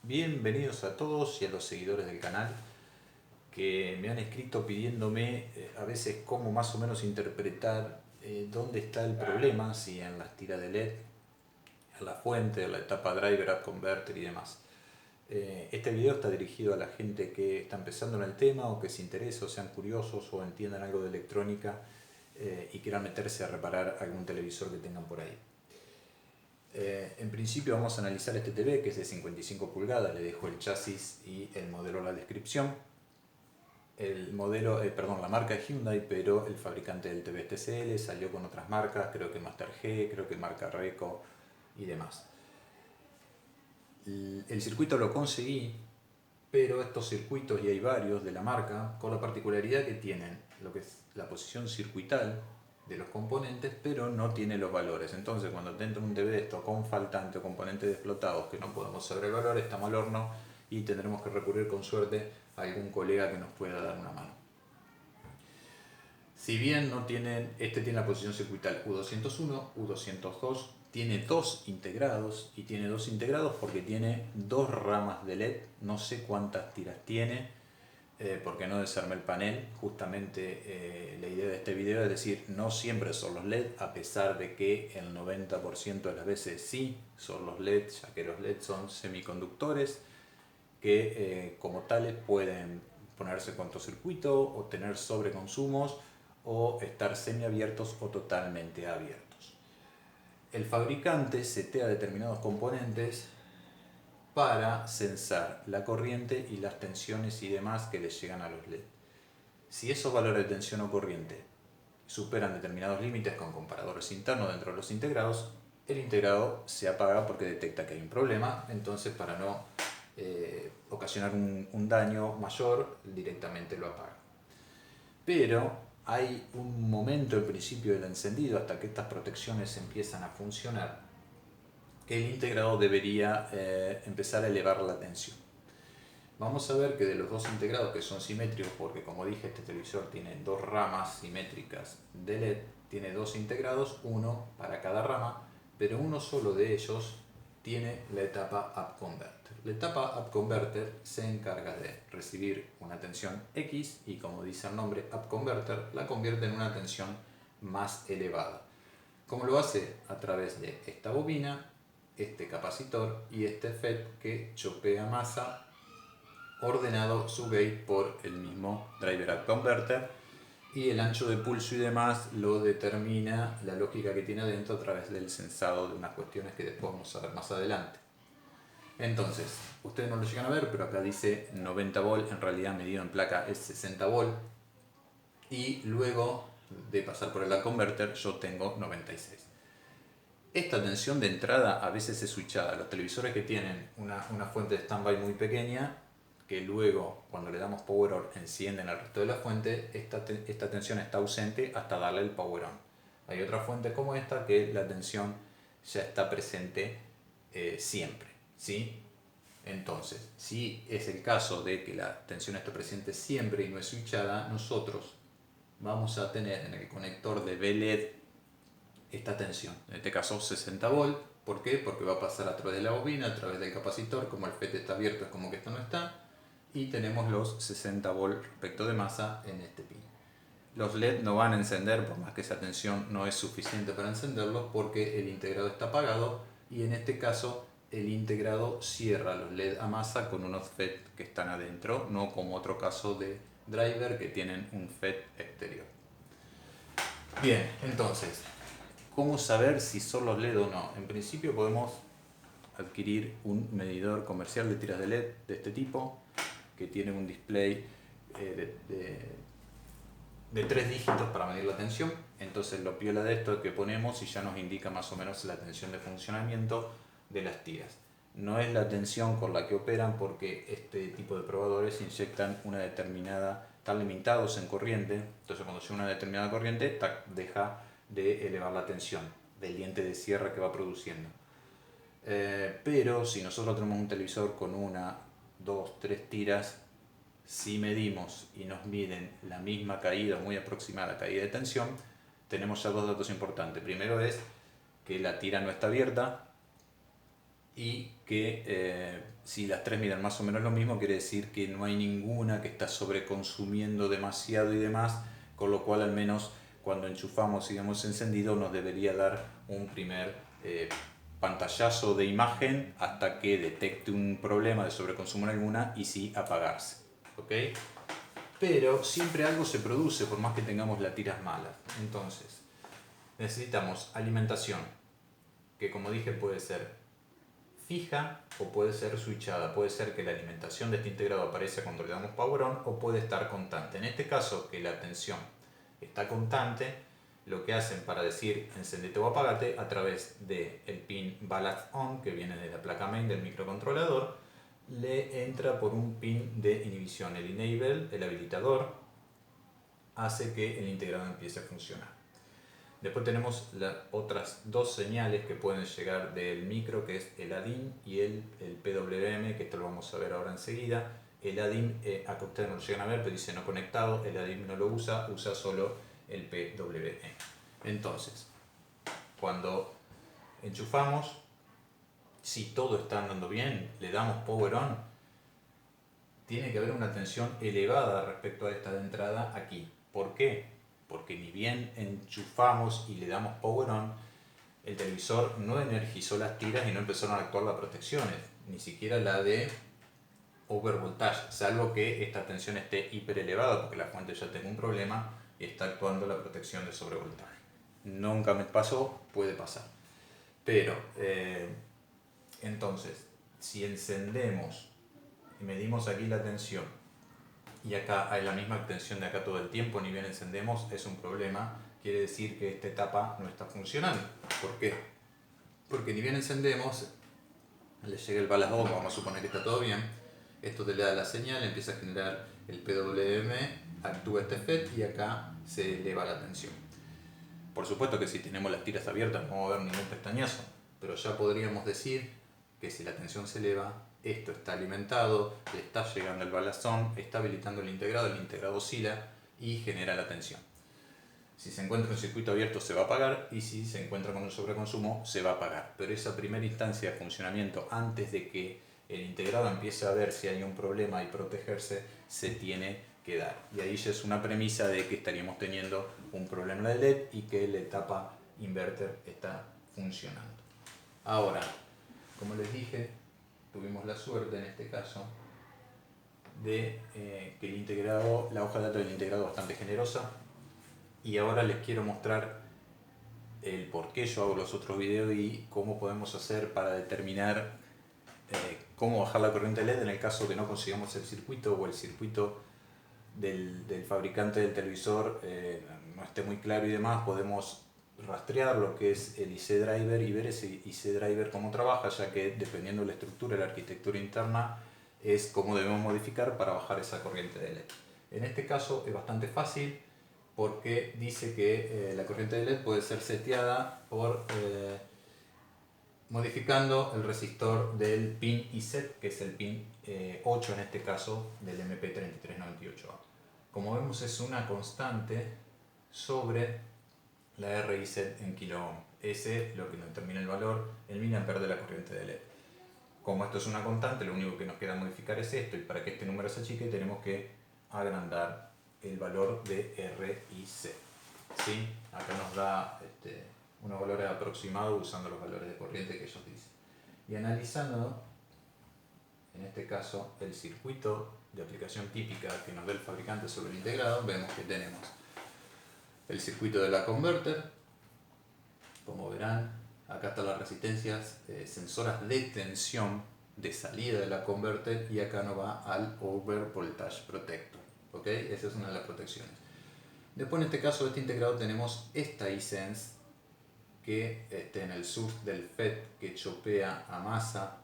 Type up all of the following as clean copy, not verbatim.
Bienvenidos a todos y a los seguidores del canal que me han escrito pidiéndome a veces cómo más o menos interpretar dónde está el problema, si en las tiras de LED, en la fuente, en la etapa driver, up converter y demás. Este video está dirigido a la gente que está empezando en el tema o que se interesa o sean curiosos o entiendan algo de electrónica y quieran meterse a reparar algún televisor que tengan por ahí. En principio vamos a analizar este TV que es de 55 pulgadas, le dejo el chasis y el modelo en la descripción. El modelo, la marca es Hyundai, pero el fabricante del TV es TCL, salió con otras marcas, creo que Master G, creo que marca Reco y demás. El circuito lo conseguí, pero estos circuitos, y hay varios de la marca, con la particularidad que tienen lo que es la posición circuital de los componentes, pero no tiene los valores. Entonces cuando te entra un TV de esto con faltante o componentes explotados que no podemos saber el valor, estamos al horno y tendremos que recurrir con suerte a algún colega que nos pueda dar una mano. Si bien no tienen, este tiene la posición circuital U201, U202, tiene dos integrados, y tiene dos integrados porque tiene dos ramas de LED, no sé cuántas tiras tiene, porque no desarmé el panel. Justamente la idea de este video es decir, no siempre son los LED, a pesar de que el 90% de las veces sí son los LED, ya que los LED son semiconductores que como tales pueden ponerse cortocircuito o tener sobreconsumos o estar semiabiertos o totalmente abiertos. El fabricante setea determinados componentes para censar la corriente y las tensiones y demás que les llegan a los LED. Si esos valores de tensión o corriente superan determinados límites con comparadores internos dentro de los integrados, el integrado se apaga porque detecta que hay un problema. Entonces, para no ocasionar un daño mayor, directamente lo apaga. Pero hay un momento, el principio del encendido, hasta que estas protecciones empiezan a funcionar, que el integrado debería empezar a elevar la tensión. Vamos a ver que de los dos integrados, que son simétricos, porque como dije, este televisor tiene dos ramas simétricas de LED, tiene dos integrados, uno para cada rama, pero uno solo de ellos tiene la etapa up converter. La etapa up converter se encarga de recibir una tensión X y, como dice el nombre, up converter la convierte en una tensión más elevada. ¿Cómo lo hace? A través de esta bobina, este capacitor y este FET que chopea masa ordenado su gate por el mismo driver up converter, y el ancho de pulso y demás lo determina la lógica que tiene adentro a través del sensado de unas cuestiones que después vamos a ver más adelante. Entonces, ustedes no lo llegan a ver, pero acá dice 90 volt, en realidad medido en placa es 60 volt, y luego de pasar por el up converter yo tengo 96. Esta tensión de entrada a veces es switchada. Los televisores que tienen una fuente de standby muy pequeña, que luego cuando le damos power on encienden el resto de la fuente, esta tensión está ausente hasta darle el power on. Hay otras fuentes como esta que la tensión ya está presente siempre, ¿sí? Entonces, si es el caso de que la tensión esté presente siempre y no es switchada, nosotros vamos a tener en el conector de BLED esta tensión, en este caso 60 volt. ¿Por qué? Porque va a pasar a través de la bobina, a través del capacitor. Como el FET está abierto, es como que esto no está, y tenemos los 60 volt respecto de masa en este pin. Los LED no van a encender, por más que esa tensión no es suficiente para encenderlos, porque el integrado está apagado, y en este caso el integrado cierra los LED a masa con unos FET que están adentro, no como otro caso de driver que tienen un FET exterior. Bien, entonces, ¿cómo saber si son los LED o no? En principio podemos adquirir un medidor comercial de tiras de LED de este tipo, que tiene un display de 3 dígitos para medir la tensión. Entonces lo piola de esto es que ponemos y ya nos indica más o menos la tensión de funcionamiento de las tiras. No es la tensión con la que operan, porque este tipo de probadores inyectan una determinada, están limitados en corriente. Entonces cuando llega una determinada corriente, deja de elevar la tensión del diente de cierre que va produciendo. Pero si nosotros tenemos un televisor con una, dos, tres tiras, si medimos y nos miden la misma caída, muy aproximada caída de tensión, tenemos ya dos datos importantes. Primero es que la tira no está abierta y que si las tres miden más o menos lo mismo, quiere decir que no hay ninguna que está sobreconsumiendo demasiado y demás, con lo cual al menos cuando enchufamos y hemos encendido nos debería dar un primer pantallazo de imagen hasta que detecte un problema de sobreconsumo en alguna y sí apagarse. ¿Ok? Pero siempre algo se produce por más que tengamos las tiras malas. Entonces necesitamos alimentación, que como dije puede ser fija o puede ser switchada. Puede ser que la alimentación de este integrado aparezca cuando le damos power on o puede estar constante. En este caso, que la tensión está constante, lo que hacen para decir encendete o apagate a través del pin ballast on, que viene de la placa main del microcontrolador, le entra por un pin de inhibición. El enable, el habilitador, hace que el integrado empiece a funcionar. Después tenemos las otras dos señales que pueden llegar del micro, que es el ADIN y el PWM, que esto lo vamos a ver ahora enseguida. El ADIN, acá ustedes no lo llegan a ver, pero dice no conectado. El ADIN no lo usa, usa solo el PWM. Entonces, cuando enchufamos, si todo está andando bien, le damos power on, tiene que haber una tensión elevada respecto a esta de entrada aquí. ¿Por qué? Porque ni bien enchufamos y le damos power on, el televisor no energizó las tiras y no empezaron a actuar las protecciones, ni siquiera la de overvoltage, salvo que esta tensión esté hiper elevada porque la fuente ya tiene un problema y está actuando la protección de sobrevoltaje. Nunca me pasó, puede pasar. Pero, entonces, si encendemos y medimos aquí la tensión y acá hay la misma tensión de acá todo el tiempo, ni bien encendemos, es un problema. Quiere decir que esta etapa no está funcionando. ¿Por qué? Porque ni bien encendemos, le llega el ballast on, vamos a suponer que está todo bien, esto te le da la señal, empieza a generar el PWM, actúa este FET y acá se eleva la tensión. Por supuesto que si tenemos las tiras abiertas no va a haber ningún pestañazo, pero ya podríamos decir que si la tensión se eleva, esto está alimentado, le está llegando el ballast on, está habilitando el integrado oscila y genera la tensión. Si se encuentra un circuito abierto se va a apagar y si se encuentra con un sobreconsumo se va a apagar. Pero esa primera instancia de funcionamiento, antes de que el integrado empiece a ver si hay un problema y protegerse, se tiene que dar. Y ahí ya es una premisa de que estaríamos teniendo un problema de LED y que la etapa inverter está funcionando. Ahora, como les dije, tuvimos la suerte en este caso de que el integrado, la hoja de datos del integrado es bastante generosa. Y ahora les quiero mostrar el por qué yo hago los otros videos y cómo podemos hacer para determinar cómo bajar la corriente LED en el caso que no consigamos el circuito o el circuito del fabricante del televisor no esté muy claro y demás. Podemos rastrear lo que es el IC driver y ver ese IC driver cómo trabaja, ya que dependiendo de la estructura y la arquitectura interna es cómo debemos modificar para bajar esa corriente de LED. En este caso es bastante fácil, porque dice que la corriente de LED puede ser seteada por modificando el resistor del pin ISET, que es el pin 8 en este caso del MP3398A. Como vemos es una constante sobre la RIZ en kilo ohm. Ese es lo que nos determina el valor, el miliampere de la corriente de LED. Como esto es una constante, lo único que nos queda modificar es esto, y para que este número se achique tenemos que agrandar el valor de RIC. ¿Sí? Acá nos da unos valores aproximados usando los valores de corriente que ellos dicen. Y analizando, en este caso, el circuito de aplicación típica que nos da el fabricante sobre el integrado, vemos que tenemos el circuito de la converter. Como verán, acá están las resistencias sensoras de tensión de salida de la converter y acá nos va al overvoltage protector. ¿Ok? Esa es una de las protecciones. Después en este caso de este integrado tenemos esta iSense que en el source del FET que chopea a masa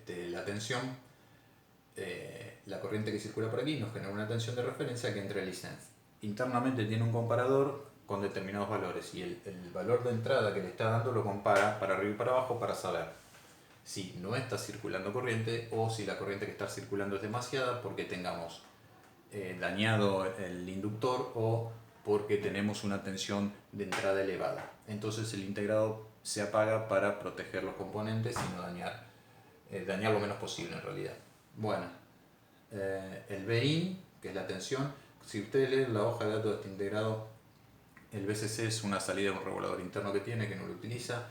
la tensión, la corriente que circula por aquí nos genera una tensión de referencia que entra el iSense. Internamente tiene un comparador con determinados valores y el valor de entrada que le está dando lo compara para arriba y para abajo para saber si no está circulando corriente o si la corriente que está circulando es demasiada porque tengamos dañado el inductor o porque tenemos una tensión de entrada elevada. Entonces el integrado se apaga para proteger los componentes y no dañar dañar lo menos posible en realidad. Bueno, el BIN, que es la tensión, si ustedes leen la hoja de datos de este integrado, el BCC es una salida de un regulador interno que tiene, que no lo utiliza.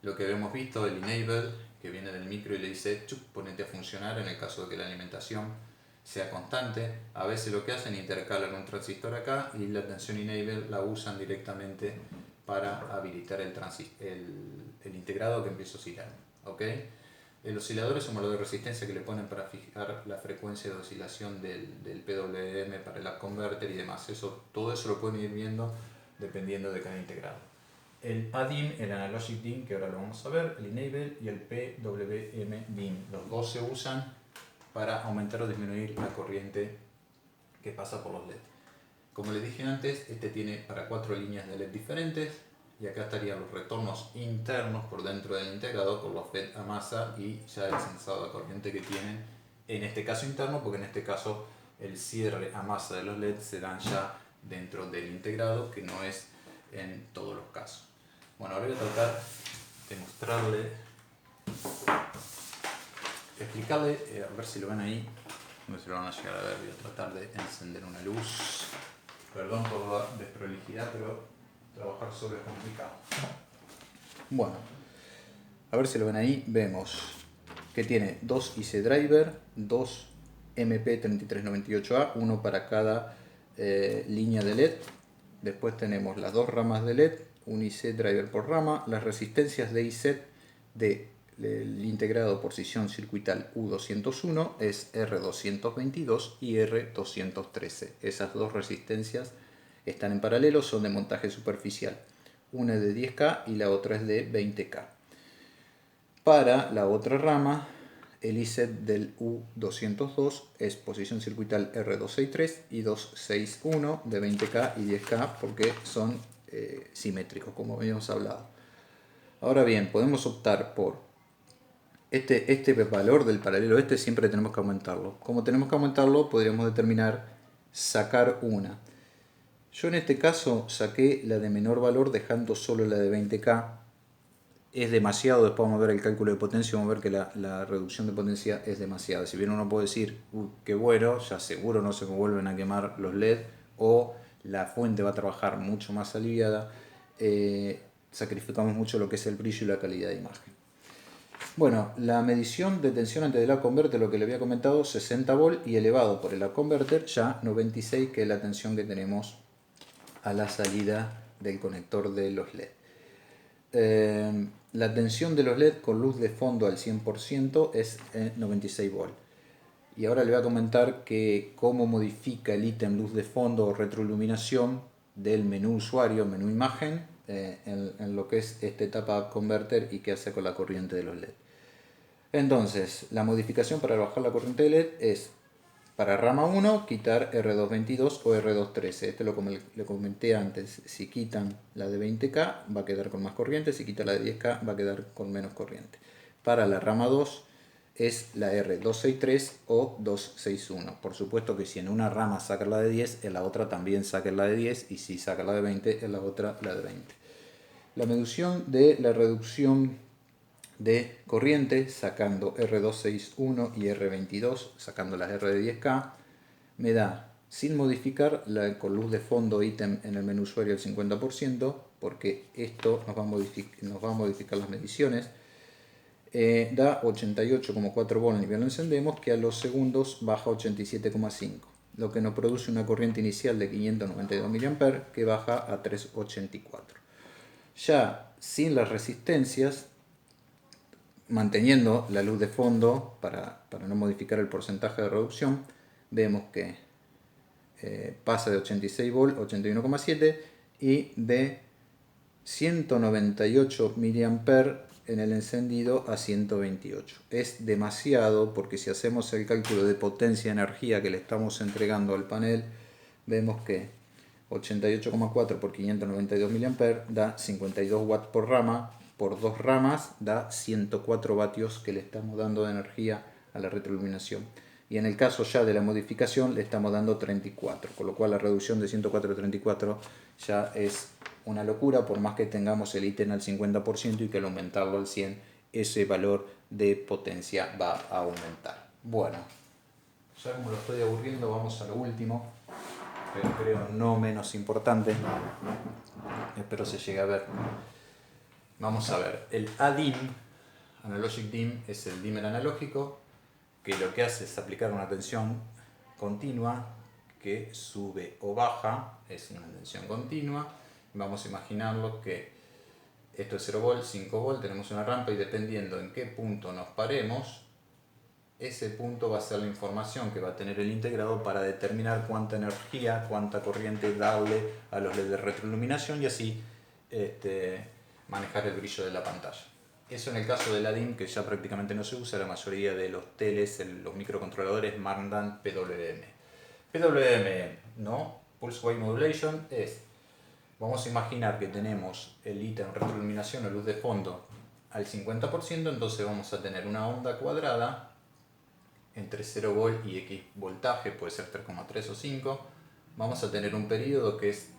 Lo que habíamos visto, el enable, que viene del micro y le dice, chup, ponete a funcionar en el caso de que la alimentación sea constante. A veces lo que hacen es intercalan un transistor acá y la tensión enable la usan directamente para habilitar el integrado que empieza a oscilar. ¿Okay? El oscilador es un valor de resistencia que le ponen para fijar la frecuencia de oscilación del PWM para el converter y demás. Todo eso lo pueden ir viendo dependiendo de cada integrado. El ADIN, el Analogic DIN, que ahora lo vamos a ver, el Enable y el PWM DIN. Los dos se usan para aumentar o disminuir la corriente que pasa por los LED. Como les dije antes, este tiene para 4 líneas de LED diferentes y acá estarían los retornos internos por dentro del integrado con los FET a masa y ya el sensado de corriente que tienen, en este caso interno, porque en este caso el cierre a masa de los LED se dan ya dentro del integrado, que no es en todos los casos. Bueno, ahora voy a tratar de mostrarle, explicarle, a ver si lo ven ahí, no sé si lo van a llegar a ver. Voy a tratar de encender una luz. Perdón por la desprolijidad, pero trabajar solo es complicado. Bueno, a ver si lo ven ahí. Vemos que tiene 2 IC driver, 2 MP3398A, uno para cada línea de LED. Después tenemos las 2 ramas de LED, un IC driver por rama, las resistencias de IC del integrado por sesión circuital U201 es R222 y R213. Esas dos resistencias están en paralelo, son de montaje superficial. Una es de 10K y la otra es de 20K. Para la otra rama, el IC del U202 es posición circuital R263 y 261 de 20K y 10K porque son simétricos, como habíamos hablado. Ahora bien, podemos optar por este valor del paralelo siempre tenemos que aumentarlo. Como tenemos que aumentarlo, podríamos determinar sacar una. Yo en este caso saqué la de menor valor dejando solo la de 20K. Es demasiado, después vamos a ver el cálculo de potencia, vamos a ver que la reducción de potencia es demasiada. Si bien uno puede decir, qué bueno, ya seguro no se vuelven a quemar los LED o la fuente va a trabajar mucho más aliviada, sacrificamos mucho lo que es el brillo y la calidad de imagen. Bueno, la medición de tensión antes del converter, lo que le había comentado, 60 volt y elevado por el converter ya 96, que es la tensión que tenemos a la salida del conector de los LED. La tensión de los LED con luz de fondo al 100% es 96 volt. Y ahora le voy a comentar que cómo modifica el ítem luz de fondo o retroiluminación del menú usuario, menú imagen, en lo que es esta etapa converter y qué hace con la corriente de los LED. Entonces, la modificación para bajar la corriente de LED es para rama 1 quitar R222 o R213. Este lo le comenté antes. Si quitan la de 20K va a quedar con más corriente, si quitan la de 10K va a quedar con menos corriente. Para la rama 2 es la R263 o 261. Por supuesto que si en una rama saca la de 10, en la otra también saca la de 10, y si saca la de 20, en la otra la de 20. La medición de la reducción de corriente sacando R261 y R22, sacando las R de 10K, me da, sin modificar con luz de fondo ítem en el menú usuario el 50%, porque esto nos va a modificar las mediciones. Da 88,4 volt ni bien lo encendemos, que a los segundos baja 87,5, lo que nos produce una corriente inicial de 592 mA que baja a 384. Ya sin las resistencias, manteniendo la luz de fondo para no modificar el porcentaje de reducción, vemos que pasa de 86 volt a 81,7 y de 198 mA en el encendido a 128. Es demasiado, porque si hacemos el cálculo de potencia de energía que le estamos entregando al panel, vemos que 88,4 por 592 mA da 52 watts por rama. Por 2 ramas da 104 vatios que le estamos dando de energía a la retroiluminación. Y en el caso ya de la modificación le estamos dando 34, con lo cual la reducción de 104 a 34 ya es una locura, por más que tengamos el ítem al 50% y que al aumentarlo al 100 ese valor de potencia va a aumentar. Bueno, ya como lo estoy aburriendo, vamos a lo último, pero creo no menos importante. Espero se llegue a ver. Vamos a ver, el ADIM, Analogic DIM, es el dimmer analógico, que lo que hace es aplicar una tensión continua que sube o baja, es una tensión continua. Vamos a imaginarlo que esto es 0 volt, 5 volt, tenemos una rampa y dependiendo en qué punto nos paremos, ese punto va a ser la información que va a tener el integrado para determinar cuánta energía, cuánta corriente darle a los LED de retroiluminación y así manejar el brillo de la pantalla. Eso en el caso de la DIM, que ya prácticamente no se usa, la mayoría de los teles, los microcontroladores mandan PWM. PWM, ¿no? Pulse Wave Modulation es, vamos a imaginar que tenemos el ítem retroiluminación o luz de fondo al 50%, entonces vamos a tener una onda cuadrada entre 0 volt y X voltaje, puede ser 3,3 o 5. Vamos a tener un periodo que es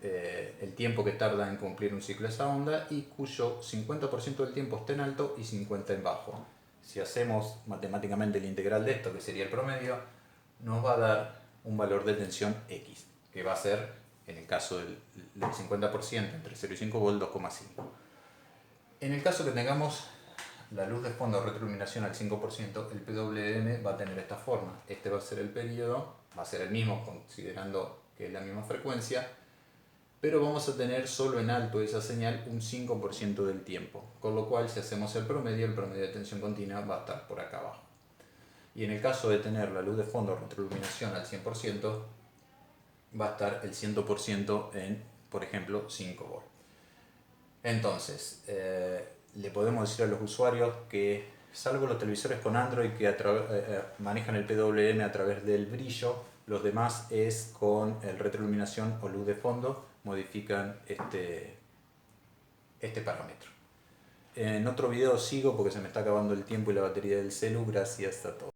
el tiempo que tarda en cumplir un ciclo esa onda y cuyo 50% del tiempo está en alto y 50% en bajo. Si hacemos matemáticamente el integral de esto, que sería el promedio, nos va a dar un valor de tensión X, que va a ser, en el caso del 50%, entre 0 y 5 volt, 2,5. En el caso que tengamos la luz de fondo retroiluminación al 5%, el PWM va a tener esta forma. Este va a ser el periodo, va a ser el mismo considerando que es la misma frecuencia, pero vamos a tener solo en alto esa señal un 5% del tiempo, con lo cual si hacemos el promedio de tensión continua va a estar por acá abajo. Y en el caso de tener la luz de fondo retroiluminación al 100%, va a estar el 100% en, por ejemplo, 5 volt. Entonces, le podemos decir a los usuarios que, salvo los televisores con Android que manejan el PWM a través del brillo, los demás es con el retroiluminación o luz de fondo, modifican este parámetro. En otro video sigo porque se me está acabando el tiempo y la batería del celu. Gracias a todos.